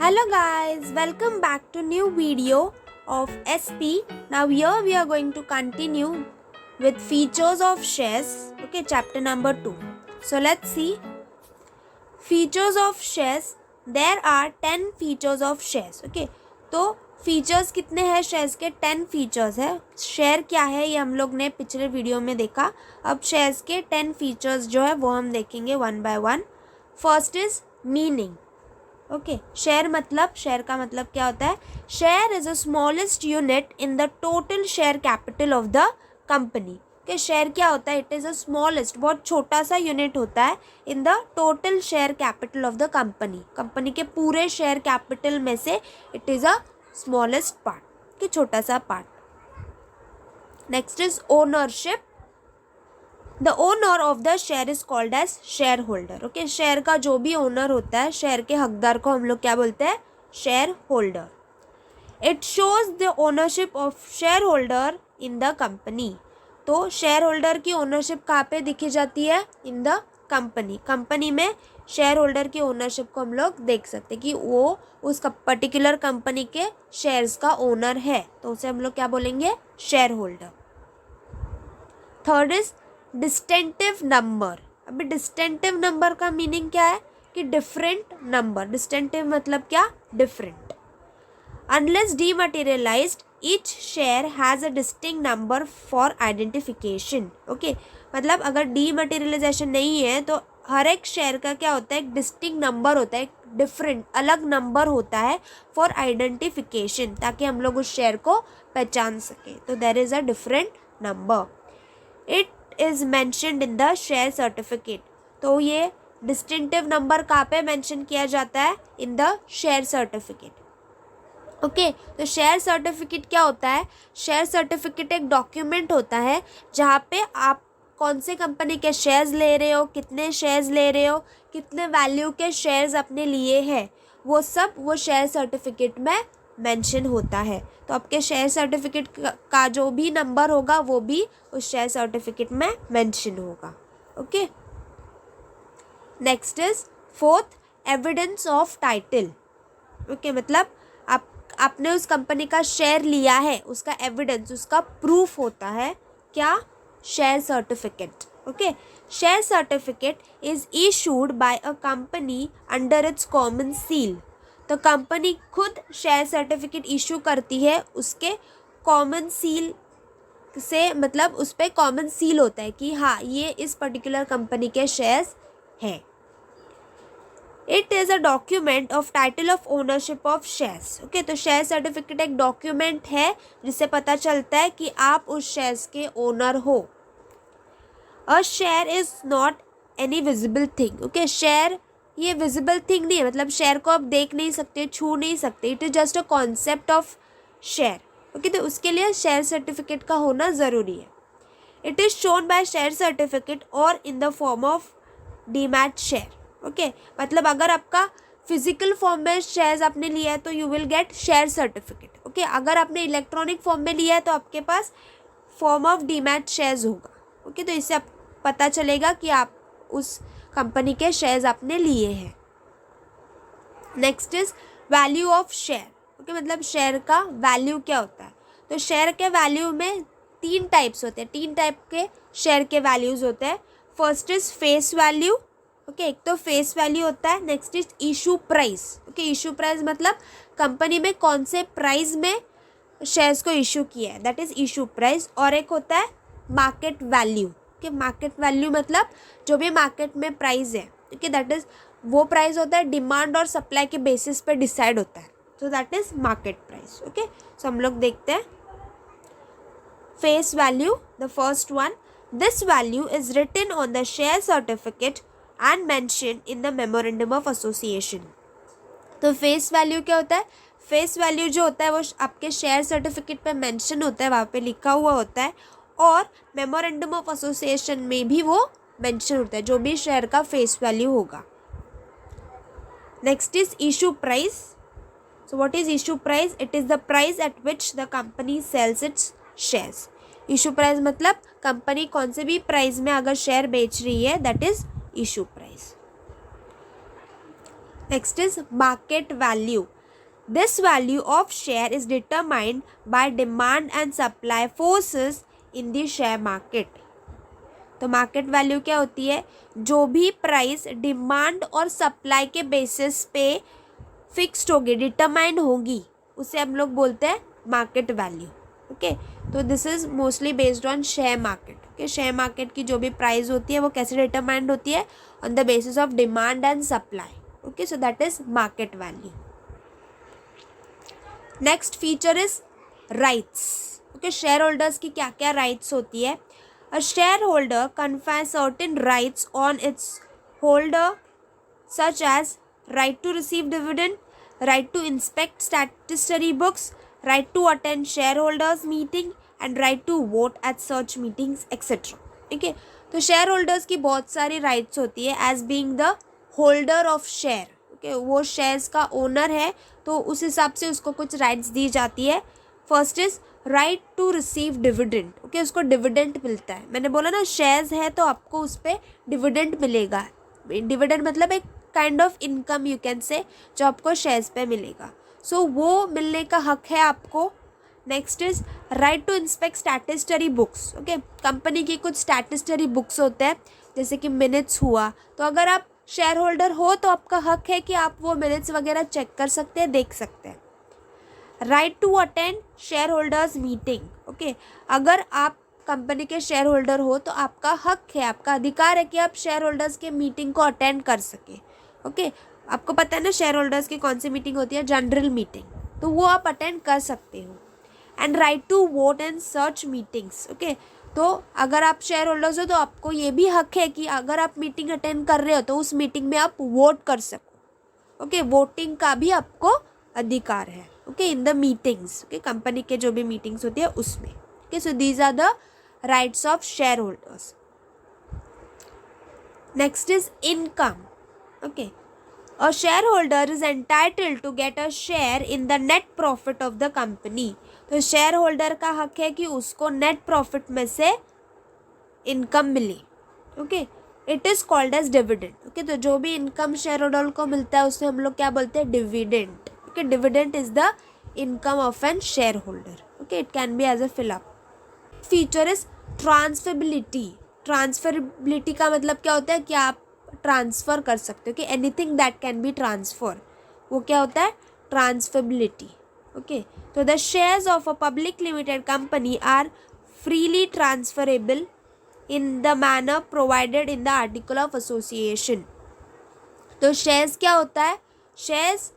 Hello guys, welcome back to new video of SP. Now here we are going to continue with features of shares. Okay, chapter number 2. So let's see. Features of shares. There are 10 features of shares. Okay, तो features कितने हैं shares के? 10 features है. Share क्या है ये हम लोग ने पिछले वीडियो में देखा. अब शेयर्स के 10 फीचर्स जो है वो हम देखेंगे one by one. First is meaning. Okay, share का मतलब क्या होता है? Share is the smallest unit in the total share capital of the company. कि शेयर क्या होता है? इट इज़ अ स्मॉलेस्ट, बहुत छोटा सा यूनिट होता है in the total share capital of the company. Company के पूरे शेयर कैपिटल में से it is a smallest part, कि छोटा सा part. Next is ownership. The owner of the share is called as share holder. Okay, share का जो भी ओनर होता है, शेयर के हकदार को हम लोग क्या बोलते हैं? Share holder. It shows the ownership of share holder in the company. तो शेयर होल्डर की ओनरशिप कहाँ पे दिखी जाती है? In the company. कंपनी में शेयर होल्डर की ओनरशिप को हम लोग देख सकते हैं कि वो उस पर्टिकुलर कंपनी के शेयर्स का ओनर है, तो उसे हम लोग क्या बोलेंगे? Share holder. Third is distinctive number. अभी डिस्टिंक्टिव नंबर का मीनिंग क्या है? कि डिफरेंट नंबर. डिस्टिंक्टिव मतलब क्या? Different. Unless dematerialised each share has a distinct number for identification. Okay, मतलब अगर डीमटेरियलाइजेशन नहीं है तो हर एक शेयर का क्या होता है? एक डिस्टिंक्ट नंबर होता है, एक डिफरेंट अलग नंबर होता है फॉर आइडेंटिफिकेशन, ताकि हम लोग उस शेयर को पहचान सकें. तो there is a different number. It is mentioned in the share certificate. तो ये डिस्टिंक्टिव नंबर कहाँ पे मैंशन किया जाता है? In the share certificate. Okay, तो शेयर सर्टिफिकेट क्या होता है? शेयर सर्टिफिकेट एक डॉक्यूमेंट होता है जहाँ पे आप कौन से कंपनी के शेयर्स ले रहे हो, कितने शेयर्स ले रहे हो, कितने वैल्यू के शेयर्स अपने लिए हैं, वो सब वो शेयर सर्टिफिकेट में मेंशन होता है. तो आपके शेयर सर्टिफिकेट का जो भी नंबर होगा वो भी उस शेयर सर्टिफिकेट में मेंशन होगा. Okay, next is fourth, evidence of title. Okay, मतलब आपने उस कंपनी का शेयर लिया है, उसका एविडेंस, उसका प्रूफ होता है क्या? Share certificate. Okay, share certificate is issued by a company under its common seal. तो कंपनी खुद शेयर सर्टिफिकेट इशू करती है उसके कॉमन सील से, मतलब उस पर कॉमन सील होता है कि हाँ ये इस पर्टिकुलर कंपनी के शेयर्स हैं. It is a document of title of ownership of shares. Okay, तो शेयर सर्टिफिकेट एक डॉक्यूमेंट है जिससे पता चलता है कि आप उस शेयर्स के ओनर हो. A share is not any visible thing. Okay, share ये विजिबल थिंग नहीं है, मतलब शेयर को आप देख नहीं सकते, छू नहीं सकते. It is just a concept of share. Okay, तो उसके लिए शेयर सर्टिफिकेट का होना ज़रूरी है. It is shown by share certificate और in the form of demat share. Okay, मतलब अगर आपका फिजिकल फॉर्म में शेयर्स आपने लिया है तो you will get share certificate. Okay, अगर आपने इलेक्ट्रॉनिक फॉर्म में लिया है तो आपके पास फॉर्म ऑफ डीमैट शेयर्स होगा. ओके, तो इससे आप पता चलेगा कि आप उस कंपनी के शेयर्स आपने लिए हैं. Next is value of share. Okay, मतलब शेयर का वैल्यू क्या होता है? तो शेयर के वैल्यू में 3 टाइप्स होते हैं. 3 टाइप के शेयर के वैल्यूज़ होते हैं. First is face value. Okay, एक तो फेस वैल्यू होता है. Next is issue price. Okay, issue price मतलब कंपनी में कौन से प्राइस में शेयर्स को इशू किया है, दैट इज इशू प्राइस. और एक होता है market value. Okay, market value मतलब जो भी मार्केट में प्राइस है, ओके, दैट इज वो प्राइस होता है डिमांड और सप्लाई के बेसिस पे डिसाइड होता है. तो that is market price. Okay, so हम लोग देखते हैं face value. The first one, this value is written on the share certificate and mention in the memorandum of association. तो फेस वैल्यू क्या होता है? फेस वैल्यू जो होता है वो आपके शेयर सर्टिफिकेट पे मेंशन होता है, वहाँ पे लिखा हुआ होता है, और मेमोरेंडम ऑफ एसोसिएशन में भी वो मेंशन होता है, जो भी शेयर का फेस वैल्यू होगा. Next is issue price. So what is issue price? It is the price at which the company sells its shares. Issue price मतलब कंपनी कौन से भी प्राइस में अगर शेयर बेच रही है, that is issue price. Next is market value. This value of share is determined by demand and supply forces in the share market. तो मार्केट वैल्यू क्या होती है? जो भी प्राइस डिमांड और सप्लाई के बेसिस पे फिक्स्ड होगी, डिटरमाइंड होगी, उसे हम लोग बोलते हैं मार्केट वैल्यू. ओके, तो this is mostly based on share market. Okay, share market की जो भी प्राइस होती है वो कैसे डिटरमाइंड होती है? On the basis of demand and supply. Okay, so that is market value. Next feature is rights. Okay, share holders की क्या क्या राइट्स होती है? A shareholder confers certain rights on its holder, such as right to receive dividend, right to inspect statutory books, right to attend shareholders meeting, and right to vote at such meetings, etc. ठीक है, तो share holders की बहुत सारी rights होती है as being the holder of share. Okay, वो shares का ओनर है तो उस हिसाब से उसको कुछ राइट्स दी जाती है. First is right to receive dividend. Okay, उसको डिविडेंड मिलता है. मैंने बोला ना शेयर्स है तो आपको उस पर डिविडेंड मिलेगा. डिविडेंड मतलब एक kind of income you can say, जो आपको शेयर्स पे मिलेगा. सो वो मिलने का हक है आपको. Next is right to inspect statutory books. Okay, company की कुछ स्टैटिस्टरी बुक्स होते हैं जैसे कि मिनट्स हुआ, तो अगर आप शेयर होल्डर हो तो आपका हक है कि आप वो मिनट्स वगैरह चेक कर सकते हैं, देख सकते हैं. Right to attend share holders meeting. Okay, अगर आप कंपनी के शेयर होल्डर हो तो आपका हक है, आपका अधिकार है कि आप शेयर होल्डर्स के मीटिंग को अटेंड कर सके. ओके, आपको पता है ना शेयर होल्डर्स की कौन सी मीटिंग होती है? जनरल मीटिंग, तो वो आप अटेंड कर सकते हो. And right to vote in such meetings. Okay, तो अगर आप शेयर होल्डर्स हो तो आपको ये भी हक है कि अगर आप मीटिंग अटेंड कर रहे हो तो उस मीटिंग में आप वोट कर सको. ओके, वोटिंग का भी आपको अधिकार है. Okay, in the meetings. Okay, company के जो भी मीटिंग्स होती है उसमें. Okay, so these are the rights of share holders. Next is income. Okay, a share holder is entitled to get a share in the net profit of the company. तो share holder का हक है कि उसको net profit में से income मिले. Okay, it is called as dividend. Okay, तो जो भी इनकम शेयर होल्डर को मिलता है उसे हम लोग क्या बोलते हैं? Dividend. Okay, dividend is the income of an shareholder. Okay, it can be as a fill up. Feature is transferability. Transferability का मतलब क्या होता है कि आप ट्रांसफ़र कर सकते हो कि anything that can be transfer, वो क्या होता है? transferability. Okay, तो the shares of a public limited company are freely transferable in the manner provided in the article of association. तो shares क्या होता है? shares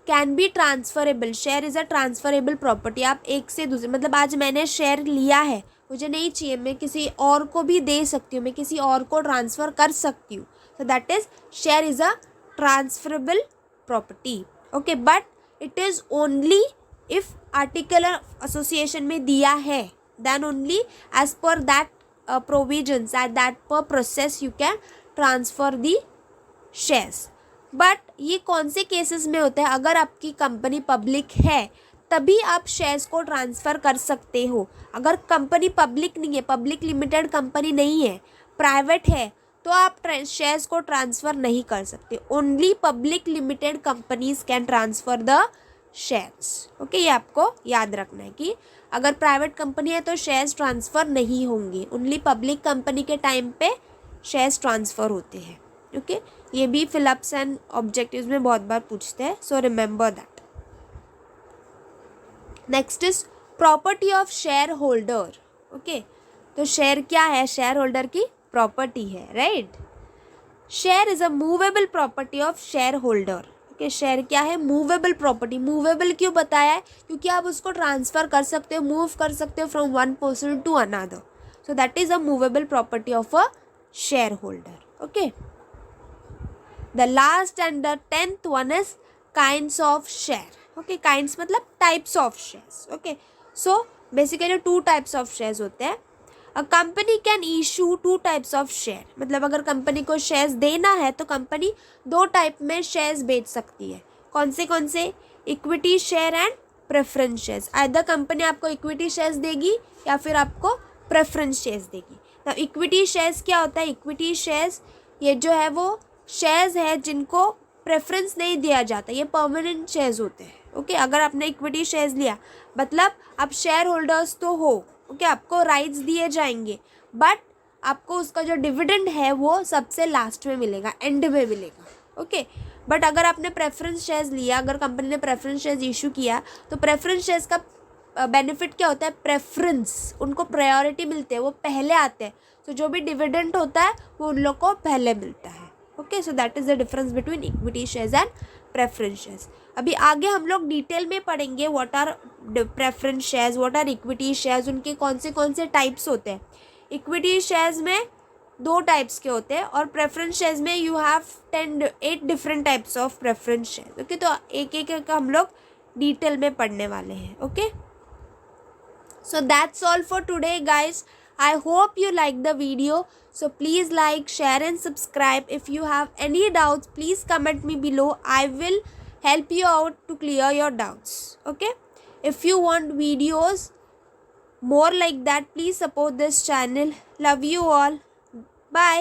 can be transferable. Share is a transferable property. आप एक से दूसरे, मतलब आज मैंने शेयर लिया है, मुझे नहीं चाहिए, मैं किसी और को भी दे सकती हूँ, मैं किसी और को ट्रांसफ़र कर सकती हूँ. So that is share is a transferable property. Okay, but it is only if article association में दिया है, then only as per that provisions at that per process you can transfer the shares. But ये कौन से cases में होता है? अगर आपकी कंपनी पब्लिक है तभी आप शेयर्स को ट्रांसफ़र कर सकते हो. अगर कंपनी पब्लिक नहीं है, पब्लिक लिमिटेड कंपनी नहीं है, प्राइवेट है, तो आप शेयर्स को ट्रांसफ़र नहीं कर सकते. Only public limited companies can transfer the shares. Okay, ये आपको याद रखना है कि अगर प्राइवेट कंपनी है तो शेयर्स ट्रांसफ़र नहीं होंगे. ओनली पब्लिक कंपनी के टाइम पे शेयर्स ट्रांसफ़र होते हैं. ओके, ये भी फिलअप्स एंड ऑब्जेक्टिव्स में बहुत बार पूछते हैं, so remember that. Next is property of share holder. Okay, तो शेयर क्या है? शेयर होल्डर की प्रॉपर्टी है, right. Share is a movable property of share holder. Okay, share क्या है? Movable property. मूवेबल क्यों बताया है? क्योंकि आप उसको ट्रांसफ़र कर सकते हो, मूव कर सकते हो from one person to another. So that is a movable property of a share holder. Okay, the last and the 10th one is kinds of share. Okay, kinds मतलब types of shares. Okay, so basically two types of shares होते हैं. A company can issue two types of share. मतलब अगर company को shares देना है तो company दो टाइप में शेयर्स बेच सकती है. कौन से? Equity share and preference shares. Either company आपको इक्विटी शेयर्स देगी या फिर आपको प्रेफरेंस शेयर्स देगी. तो इक्विटी शेयर्स क्या होता है? इक्विटी शेयर्स ये जो है वो शेयर्स है जिनको प्रेफरेंस नहीं दिया जाता, ये परमानेंट शेयर्स होते हैं. ओके अगर आपने इक्विटी शेयर्स लिया मतलब आप शेयर होल्डर्स तो हो, ओके आपको राइट्स दिए जाएंगे, बट आपको उसका जो डिविडेंड है वो सबसे लास्ट में मिलेगा, एंड में मिलेगा, ओके। बट अगर आपने प्रेफरेंस शेयर्स लिया, अगर कंपनी ने प्रेफरेंस शेयर्स इशू किया, तो प्रेफरेंस शेयर्स का बेनिफिट क्या होता है, प्रेफरेंस, उनको प्रायोरिटी मिलते हैं, वो पहले आते हैं, तो जो भी डिविडेंड होता है वो उन लोग को पहले मिलता है, okay. So that is the difference between equity shares and preference shares. अभी आगे हम लोग डिटेल में पढ़ेंगे what are preference shares, what are equity shares, उनके कौन से टाइप्स होते हैं। इक्विटी शेयर्स में 2 टाइप्स के होते हैं और प्रेफरेंस शेयर्स में you have 8 different types of preference shares, okay. तो एक एक हम लोग डिटेल में पढ़ने वाले हैं, okay. So that's all for today, guys. I hope you liked the video. So please like, share and subscribe. If you have any doubts, please comment me below. I will help you out to clear your doubts. Okay? If you want videos more like that, please support this channel. Love you all. Bye.